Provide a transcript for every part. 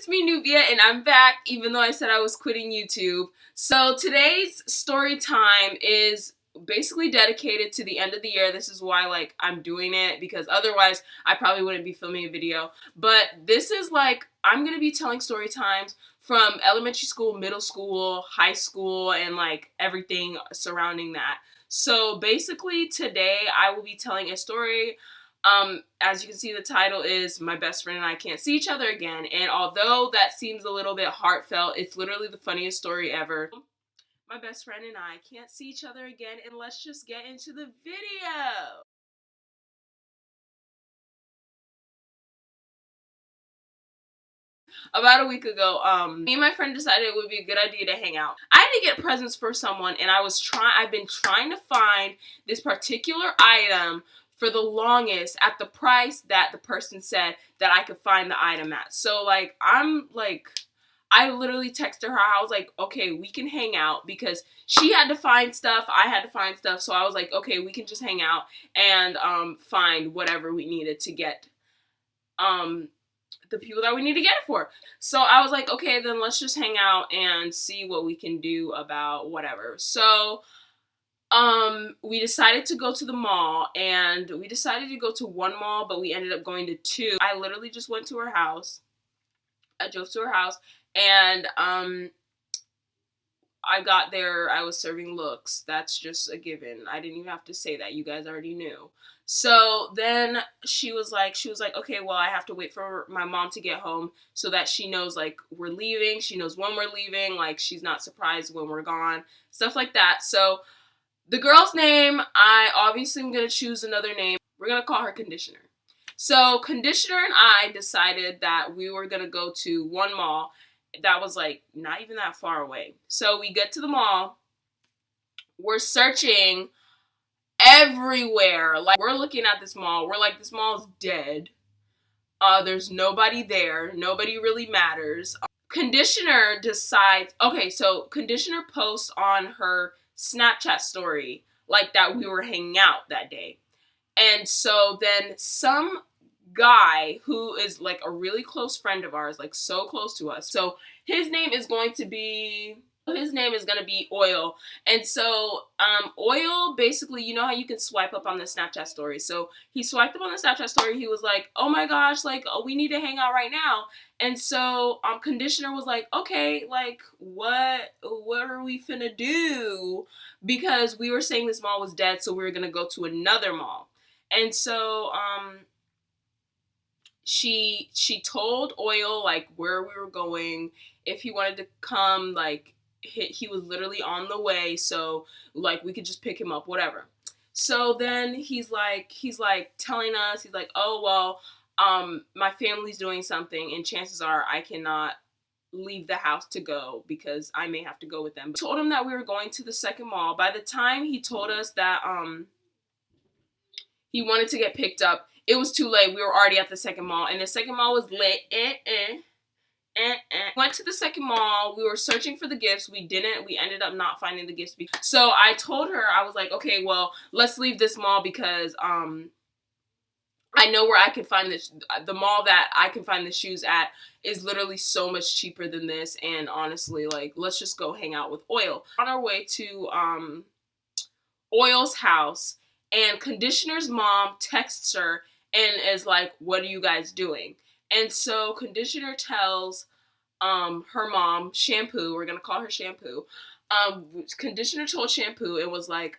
it's me, Nubia, and I'm back, even though I said I was quitting YouTube. So today's story time is basically dedicated to the end of the year. This is why, like, I'm doing it, because otherwise I probably wouldn't be filming a video. But this is like, I'm gonna be telling story times from elementary school, middle school, high school, and like everything surrounding that. So basically today I will be telling a story. As you can see, the title is My Best Friend and I Can't See Each Other Again. And although that seems a little bit heartfelt, it's literally the funniest story ever. My best friend and I can't see each other again, and let's just get into the video. About a week ago, me and my friend decided it would be a good idea to hang out. I had to get presents for someone, and I've been trying to find this particular item for the longest at the price that the person said that I could find the item at. So like, I literally texted her. I was like, okay, we can hang out, because she had to find stuff, I had to find stuff. So I was like, okay, we can just hang out and find whatever we needed to get the people that we need to get it for. So I was like, okay, then let's just hang out and see what we can do about whatever. So we decided to go to the mall, and we decided to go to one mall, but we ended up going to two. I literally just went to her house. I drove to her house, and I got there, I was serving looks. That's just a given. I didn't even have to say that. You guys already knew. So then she was like, okay, well, I have to wait for my mom to get home so that she knows, like, we're leaving. She knows when we're leaving. Like, she's not surprised when we're gone. Stuff like that. So the girl's name, I obviously am going to choose another name. We're going to call her Conditioner. So Conditioner and I decided that we were going to go to one mall that was like not even that far away. So we get to the mall. We're searching everywhere. Like, we're looking at this mall. We're like, this mall is dead. There's nobody there. Nobody really matters. Conditioner decides, okay, so Conditioner posts on her Snapchat story like that we were hanging out that day. And so then some guy who is like a really close friend of ours, like so close to us. So his name is going to be Oil. And so Oil, basically, you know how you can swipe up on the Snapchat story. So he swiped up on the Snapchat story. He was like, oh my gosh, like, oh, we need to hang out right now. And so Conditioner was like, okay, like, what are we finna do? Because we were saying this mall was dead, so we were gonna go to another mall. And so she told Oil like where we were going, if he wanted to come, like he was literally on the way, so like we could just pick him up, whatever. So then he's like telling us, he's like, oh well, my family's doing something, and chances are I cannot leave the house to go because I may have to go with them. But told him that we were going to the second mall. By the time he told us that he wanted to get picked up, it was too late. We were already at the second mall, and the second mall was lit. Went to the second mall. We were searching for the gifts. We ended up not finding the gifts. So I told her, I was like, okay, well, let's leave this mall, because I know where I can find this. The mall that I can find the shoes at is literally so much cheaper than this. And honestly, like, let's just go hang out with Oil. On our way to Oil's house, and Conditioner's mom texts her and is like, what are you guys doing? And so Conditioner tells her mom, Shampoo, we're gonna call her Shampoo. Conditioner told Shampoo, it was like,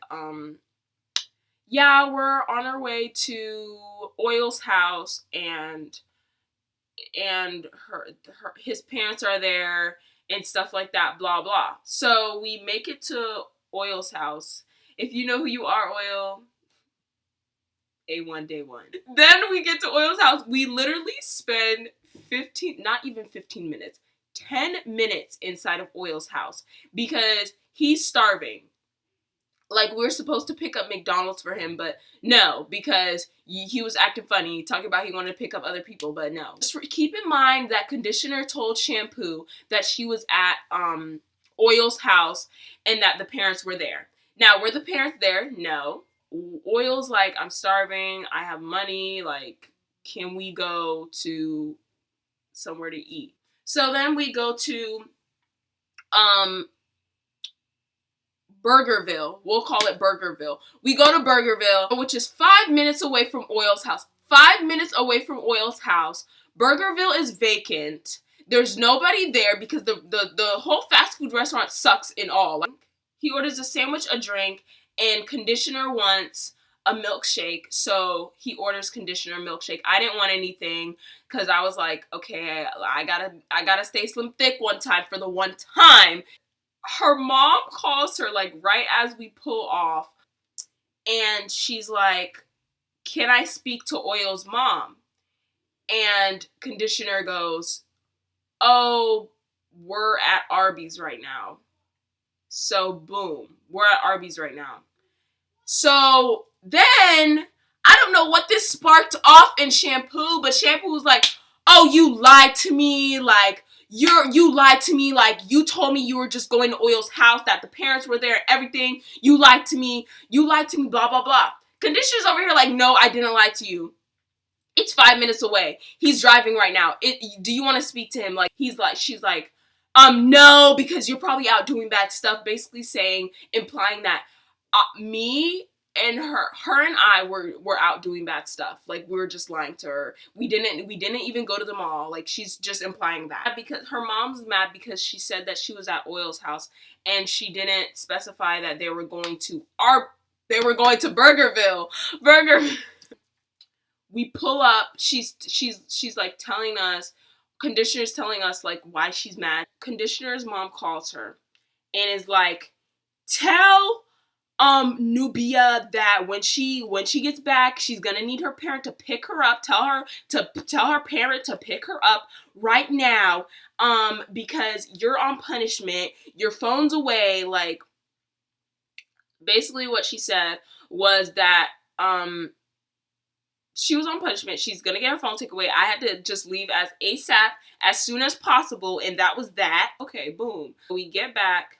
yeah, we're on our way to Oil's house, and his parents are there and stuff like that, blah blah. So we make it to Oil's house. If you know who you are, Oil, A1 day one. Then we get to Oil's house. We literally spend 15 minutes, 10 minutes inside of Oil's house, because he's starving. Like, we're supposed to pick up McDonald's for him, but no, because he was acting funny, talking about he wanted to pick up other people, but no. Just keep in mind that Conditioner told Shampoo that she was at Oil's house and that the parents were there. Now, were the parents there? No. Oil's like, I'm starving, I have money, like, can we go to somewhere to eat? So then we go to Burgerville. We'll call it Burgerville. We go to Burgerville, which is 5 minutes away from Oil's house. 5 minutes away from Oil's house. Burgerville is vacant. There's nobody there because the whole fast food restaurant sucks in all. Like, he orders a sandwich, a drink, and Conditioner wants a milkshake. So he orders Conditioner milkshake. I didn't want anything because I was like, okay, I gotta stay slim thick one time for the one time. Her mom calls her like right as we pull off, and she's like, can I speak to Oil's mom? And Conditioner goes, oh, we're at Arby's right now. So boom, we're at Arby's right now. So then I don't know what this sparked off in Shampoo, but Shampoo was like, oh, you lied to me, like you lied to me, like you told me you were just going to Oil's house, that the parents were there, everything. You lied to me, blah blah blah. Conditioner's over here like, no, I didn't lie to you. It's 5 minutes away. He's driving right now. Do you want to speak to him? Like, she's like, no, because you're probably out doing bad stuff. Basically implying that me and her and I were out doing bad stuff. Like, we were just lying to her. We didn't even go to the mall. Like, she's just implying that. Because her mom's mad because she said that she was at Oil's house and she didn't specify that they were going to Burgerville. We pull up, she's like telling us, Conditioner's telling us like why she's mad. Conditioner's mom calls her and is like, tell Nubia that when she gets back, she's gonna need her parent to pick her up. Tell her parent to pick her up right now, because you're on punishment. Your phone's away. Like, basically what she said was that she was on punishment. She's gonna get her phone taken away. I had to just leave as ASAP, as soon as possible, and that was that. Okay, boom. We get back.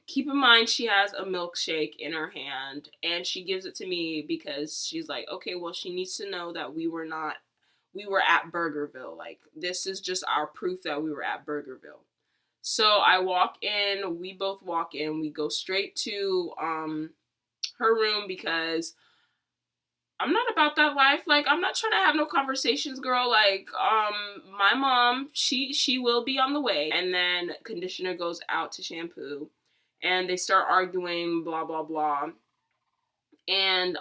Keep in mind she has a milkshake in her hand, and she gives it to me because she's like, okay, well, she needs to know that we were at Burgerville. Like, this is just our proof that we were at Burgerville. So I walk in. We both walk in. We go straight to her room because I'm not about that life. Like, I'm not trying to have no conversations, girl. Like, my mom, she will be on the way. And then Conditioner goes out to Shampoo, and they start arguing, blah, blah, blah. And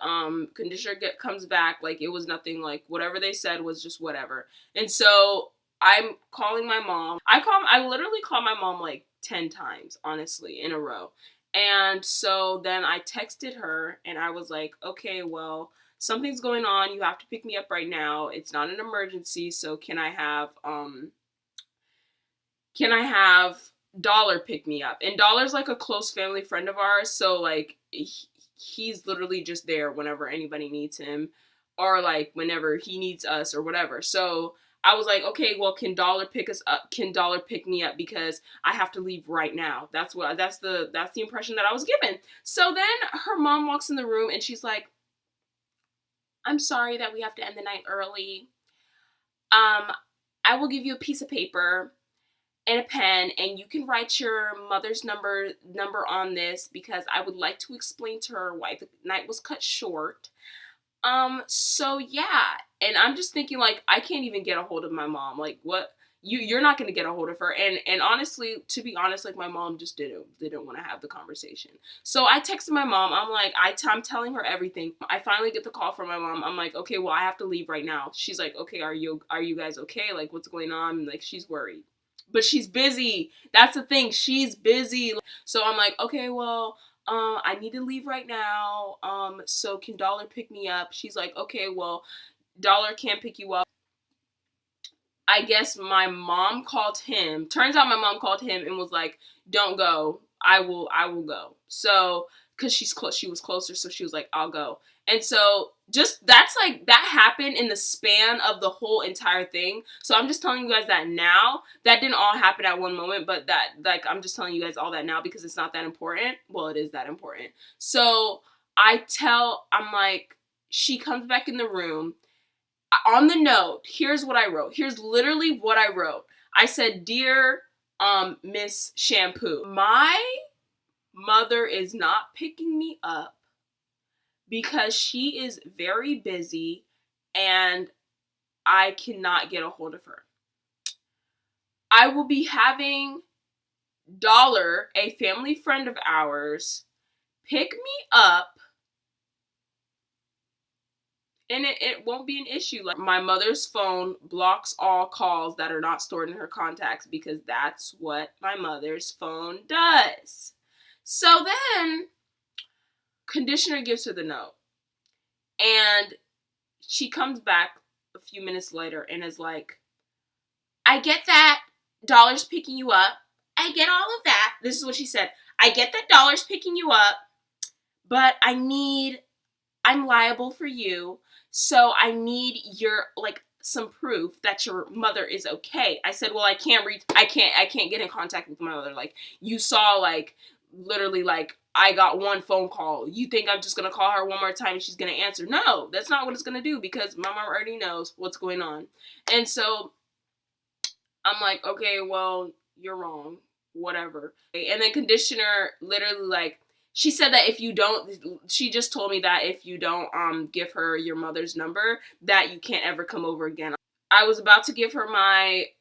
Conditioner comes back like it was nothing, like whatever they said was just whatever. And so I'm calling my mom. I literally call my mom like 10 times, honestly, in a row. And so then I texted her, and I was like, okay, well, something's going on. You have to pick me up right now. It's not an emergency, so can I have Dollar pick me up? And Dollar's like a close family friend of ours, so like he's literally just there whenever anybody needs him, or like whenever he needs us or whatever. So I was like, okay, well, can Dollar pick us up? Can Dollar pick me up because I have to leave right now? That's the impression that I was given. So then her mom walks in the room and she's like, I'm sorry that we have to end the night early. I will give you a piece of paper and a pen, and you can write your mother's number on this because I would like to explain to her why the night was cut short. So yeah, and I'm just thinking, like, I can't even get a hold of my mom. Like, what? You're not gonna get a hold of her. And honestly, to be honest, like, my mom just didn't want to have the conversation. So I texted my mom. I'm like, I'm telling her everything. I finally get the call from my mom. I'm like, okay, well, I have to leave right now. She's like, okay, are you guys okay? Like, what's going on? Like, she's worried, but she's busy. That's the thing. She's busy. So I'm like, okay, well, I need to leave right now. So can Dollar pick me up? She's like, okay, well, Dollar can't pick you up. I guess my mom called him. Turns out my mom called him and was like, don't go. I will go. So, cause she was closer. So she was like, I'll go. And so just, that happened in the span of the whole entire thing. So I'm just telling you guys that now. That didn't all happen at one moment, but that, like, I'm just telling you guys all that now because it's not that important. Well, it is that important. So I'm like, she comes back in the room On the note, here's what I wrote. Here's literally what I wrote. I said, "Dear Miss Shampoo, my mother is not picking me up because she is very busy and I cannot get a hold of her. I will be having Dollar, a family friend of ours, pick me up, and it won't be an issue. Like, my mother's phone blocks all calls that are not stored in her contacts because that's what my mother's phone does." So then, conditioner gives her the note, and she comes back a few minutes later and is like, "I get that Dollar's picking you up. I get all of that." This is what she said. "I get that Dollar's picking you up, but I'm liable for you. So I need your, like, some proof that your mother is okay." I said, "Well, I can't get in contact with my mother. Like, you saw, like, literally, like, I got one phone call. You think I'm just gonna call her one more time and she's gonna answer? No, that's not what it's gonna do because my mom already knows what's going on." And so I'm like, "Okay, well, you're wrong. Whatever." And then conditioner literally, like, she said that she just told me that if you don't give her your mother's number, that you can't ever come over again. I was about to give her my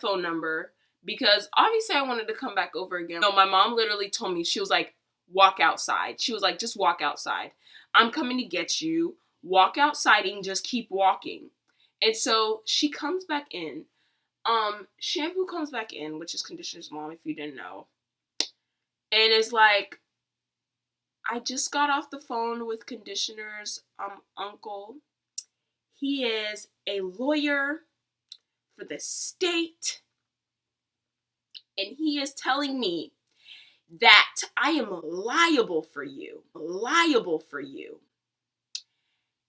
phone number because obviously I wanted to come back over again. No, my mom literally told me, she was like, "Walk outside." She was like, "Just walk outside. I'm coming to get you. Walk outside and just keep walking." And so she comes back in. Shampoo comes back in, which is conditioner's mom, if you didn't know, and is like, "I just got off the phone with conditioner's uncle. He is a lawyer for the state, and he is telling me that I am liable for you,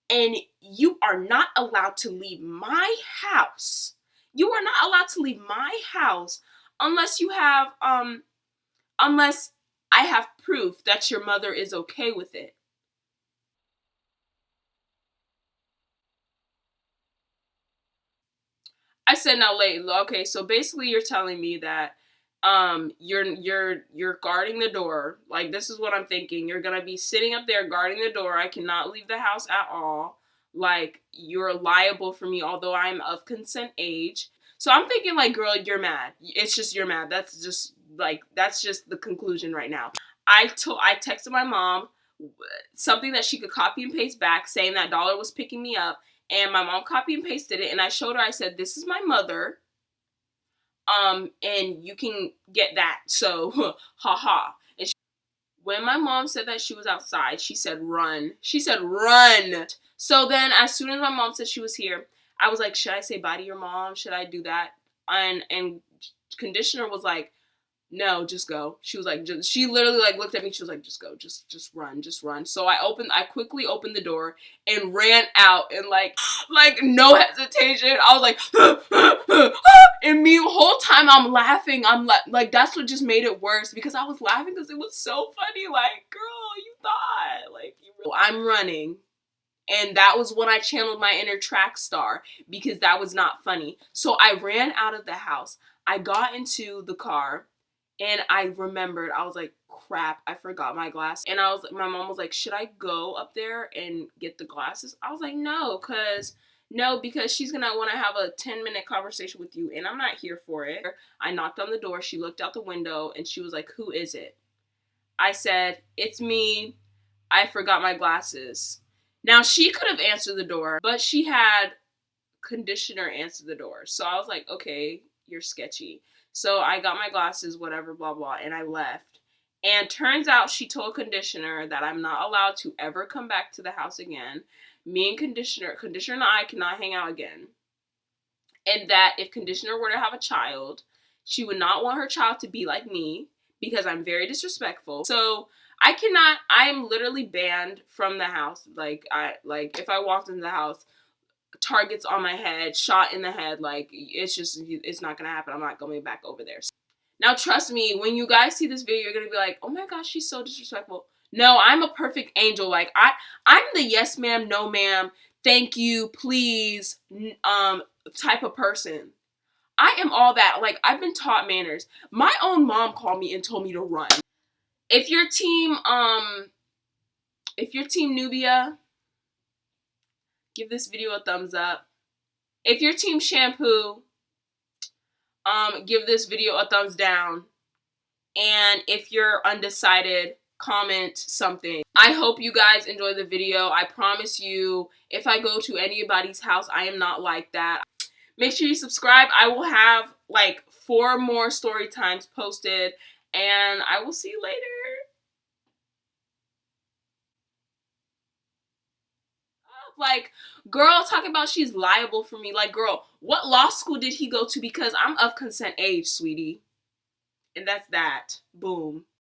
and you are not allowed to leave my house. You are not allowed to leave my house unless unless I have proof that your mother is okay with it." I said, "Now, okay, so basically you're telling me that you're guarding the door. Like, this is what I'm thinking. You're gonna be sitting up there guarding the door. I cannot leave the house at all. Like, you're liable for me, although I'm of consent age." So I'm thinking, like, girl, you're mad. It's just, you're mad. That's just the conclusion right now. I texted my mom something that she could copy and paste back, saying that Dollar was picking me up, and my mom copy and pasted it, and I showed her. I said, "This is my mother, and you can get that, so haha." And when my mom said that she was outside, she said, "Run." She said, "Run." So then, as soon as my mom said she was here, I was like, "Should I say bye to your mom? Should I do that?" And conditioner was like, "No, just go." She was like, she literally, like, looked at me. She was like, "Just go, just run, just run." So I quickly opened the door and ran out, and like no hesitation. I was like, and me the whole time I'm laughing. I'm like, that's what just made it worse because I was laughing because it was so funny. Like, girl, you thought, like, I'm running. And that was when I channeled my inner track star because that was not funny. So I ran out of the house. I got into the car. And I remembered, I was like, crap, I forgot my glass. And my mom was like, "Should I go up there and get the glasses?" I was like, no, because she's gonna want to have a 10-minute conversation with you, and I'm not here for it. I knocked on the door, she looked out the window, and she was like, "Who is it?" I said, "It's me. I forgot my glasses." Now, she could have answered the door, but she had conditioner answer the door. So I was like, okay, you're sketchy. So I got my glasses, whatever, blah, blah, and I left. And turns out she told conditioner that I'm not allowed to ever come back to the house again. Me and conditioner and I cannot hang out again. And that if conditioner were to have a child, she would not want her child to be like me because I'm very disrespectful. So I am literally banned from the house. Like, if I walked into the house, targets on my head, shot in the head, like, it's not gonna happen. I'm not going back over there. Now, trust me, when you guys see this video, you're gonna be like, "Oh my gosh, she's so disrespectful." No, I'm a perfect angel. Like, I'm the yes ma'am, no ma'am, thank you, please, type of person. I am all that. Like, I've been taught manners. My own mom called me and told me to run. If you're team Nubia, give this video a thumbs up. If you're team shampoo, give this video a thumbs down. And if you're undecided, comment something. I hope you guys enjoy the video. I promise you, if I go to anybody's house, I am not like that. Make sure you subscribe. I will have like 4 more story times posted, and I will see you later. Like, girl talking about she's liable for me. Like, girl, what law school did he go to? Because I'm of consent age, sweetie. And that's that. Boom.